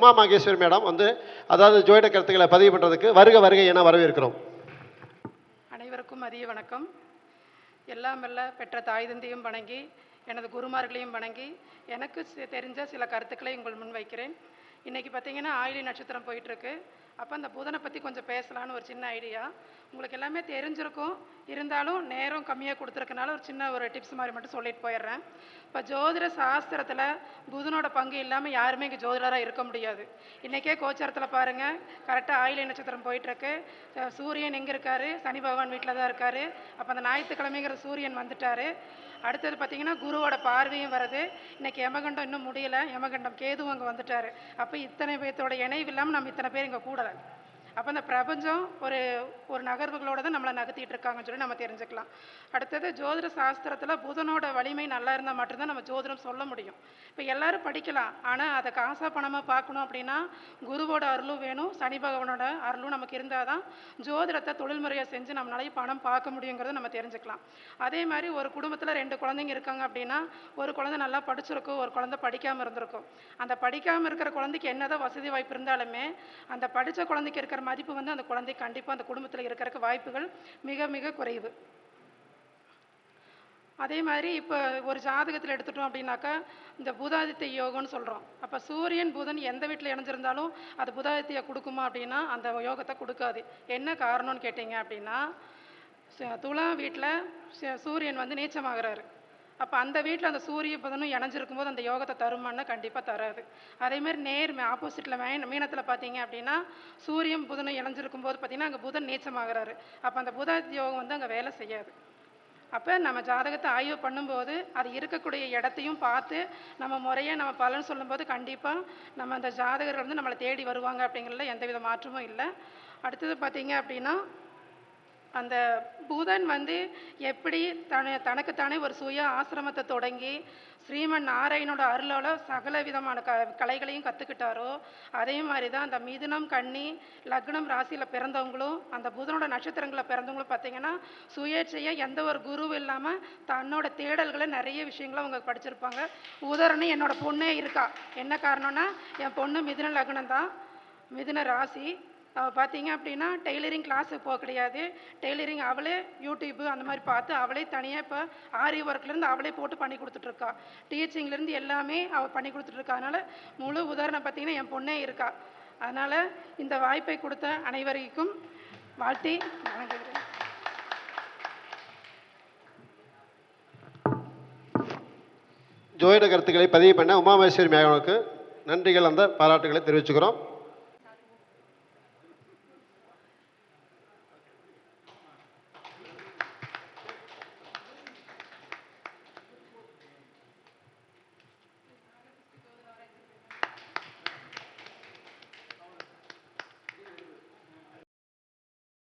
Uma Maheswari madam வந்து அதாவது ஜோதிட கருத்துக்களை பதிவு பண்ணுறதுக்கு வருகை என வரவேற்கிறோம். அனைவருக்கும் மதிய வணக்கம். எல்லாம் வல்ல பெற்ற தாய் தந்தையும் வணங்கி எனது குருமார்களையும் வணங்கி எனக்கு தெரிஞ்ச சில கருத்துக்களை உங்கள் முன் வைக்கிறேன். இன்றைக்கி பார்த்தீங்கன்னா ஆயிலி நட்சத்திரம் போயிட்டுருக்கு. அப்போ அந்த புதனை பற்றி கொஞ்சம் பேசலான்னு ஒரு சின்ன ஐடியா. உங்களுக்கு எல்லாமே தெரிஞ்சிருக்கும், இருந்தாலும் நேரம் கம்மியாக கொடுத்துருக்கனால ஒரு சின்ன ஒரு டிப்ஸ் மாதிரி மட்டும் சொல்லிட்டு போயிடுறேன். இப்போ ஜோதிட சாஸ்திரத்தில் புதனோட பங்கு இல்லாமல் யாருமே இங்கே ஜோதிடராக இருக்க முடியாது. இன்றைக்கே கோச்சாரத்தில் பாருங்கள், கரெக்டாக ஆயிலை நட்சத்திரம் போயிட்டுருக்கு. சூரியன் எங்கே இருக்கார்? சனி பகவான் வீட்டில் தான் இருக்கார். அப்போ அந்த ஞாயிற்றுக்கிழமைங்கிற சூரியன் வந்துட்டார். அடுத்தது பார்த்திங்கன்னா குருவோட பார்வையும் வருது. இன்றைக்கி யமகண்டம் இன்னும் முடியலை, யமகண்டம் கேதுவும் அங்கே வந்துட்டார். அப்போ இத்தனை பேர்த்தோட இணைவு இல்லாமல் நம்ம இத்தனை பேர் இங்கே கூடலை. அப்போ அந்த பிரபஞ்சம் ஒரு நகர்வுகளோடு தான் நம்மளை நகர்த்திட்டு இருக்காங்கன்னு சொல்லி நம்ம தெரிஞ்சுக்கலாம். அடுத்தது ஜோதிட சாஸ்திரத்தில் புதனோட வலிமை நல்லா இருந்தால் மட்டும்தான் நம்ம ஜோதிடம் சொல்ல முடியும். இப்போ எல்லோரும் படிக்கலாம், ஆனால் அதை காசாக பணமாக பார்க்கணும் அப்படின்னா குருவோட அருளும் வேணும், சனி பகவானோட அருளும் நமக்கு இருந்தால் தான் ஜோதிடத்தை தொழில்முறையாக செஞ்சு நம்மளால பணம் பார்க்க முடியுங்கிறத நம்ம தெரிஞ்சுக்கலாம். அதே மாதிரி ஒரு குடும்பத்தில் 2 குழந்தைங்க இருக்காங்க அப்படின்னா ஒரு குழந்தை நல்லா படிச்சிருக்கும், ஒரு குழந்தை படிக்காமல் இருந்திருக்கும். அந்த படிக்காமல் இருக்கிற குழந்தைக்கு என்னதான் வசதி வாய்ப்பு இருந்தாலுமே அந்த படித்த குழந்தைக்கு இருக்கிற மதிப்பு வந்து அந்த குழந்தை கண்டிப்பாக அந்த குடும்பத்தில் இருக்கிறதுக்கு வாய்ப்புகள் மிக மிக குறைவு. அதே மாதிரி இப்போ ஒரு ஜாதகத்தில் எடுத்துட்டோம் அப்படின்னாக்கா இந்த புதாதித்ய யோகம்னு சொல்கிறோம். அப்போ சூரியன் புதன் எந்த வீட்டில் இணைஞ்சிருந்தாலும் அது புதாதித்ய கொடுக்குமா அப்படின்னா அந்த யோகத்தை கொடுக்காது. என்ன காரணம்னு கேட்டிங்க அப்படின்னா துலா வீட்டில் சூரியன் வந்து நீச்சமாகிறாரு. அப்போ அந்த வீட்டில் அந்த சூரிய புதனும் இணைஞ்சிருக்கும் போது அந்த யோகத்தை தருமானா கண்டிப்பாக தராது. அதேமாதிரி ஆப்போசிட்டில் மீனத்தில் பார்த்தீங்க அப்படின்னா சூரியன் புதனும் இணைஞ்சிருக்கும் போது பார்த்திங்கன்னா அங்கே புதன் நீச்சமாகிறாரு. அப்போ அந்த புதாதித்ய யோகம் வந்து அங்கே வேலை செய்யாது. அப்போ நம்ம ஜாதகத்தை ஆய்வு பண்ணும்போது அது இருக்கக்கூடிய இடத்தையும் பார்த்து நம்ம முறையாக நம்ம பலன் சொல்லும்போது கண்டிப்பாக நம்ம அந்த ஜாதகர்கள் வந்து நம்மளை தேடி வருவாங்க அப்படிங்கிறதுல எந்தவித மாற்றமும் இல்லை. அடுத்தது பார்த்திங்க அப்படின்னா அந்த புதன் வந்து எப்படி தனக்குத்தானே ஒரு சுய ஆசிரமத்தை தொடங்கி ஸ்ரீமன் நாராயணோட அருளால் சகல விதமான கலைகளையும் கற்றுக்கிட்டாரோ அதே மாதிரி தான் அந்த மிதுனம் கன்னி லக்னம் ராசியில் பிறந்தவங்களும் அந்த புதனோட நட்சத்திரங்களில் பிறந்தவங்களும் பார்த்திங்கன்னா சுயேட்சையாக எந்த ஒரு குருவும் இல்லாமல் தன்னோட தேடல்களை நிறைய விஷயங்களை அவங்க படிச்சிருப்பாங்க. உதாரணம் என்னோட பொண்ணே இருக்கா. என்ன காரணம்னா என் பொண்ணு மிதுன லக்னம் தான், மிதுன ராசி. பார்த்தீங்க அப்படின்னா டெய்லரிங் கிளாஸுக்கு போக கிடையாது. டெய்லரிங் அவளே யூடியூப்பு அந்த மாதிரி பார்த்து அவளே தனியாக இப்போ ஆரி ஒர்க்லேருந்து அவளே போட்டு பண்ணி கொடுத்துட்ருக்கா. டீச்சிங்லேருந்து எல்லாமே அவள் பண்ணி கொடுத்துட்ருக்கா. அதனால் முழு உதாரணம் பார்த்திங்கன்னா என் பொண்ணே இருக்கா. அதனால் இந்த வாய்ப்பை கொடுத்த அனைவருக்கும் வாழ்த்தி வணங்குகிறேன். ஜோதிட கருத்துக்களை பதிவு பண்ண உமா மகேஸ்வரி மேகனுக்கு நன்றிகள், அந்த பாராட்டுகளை தெரிவிச்சுக்கிறோம்.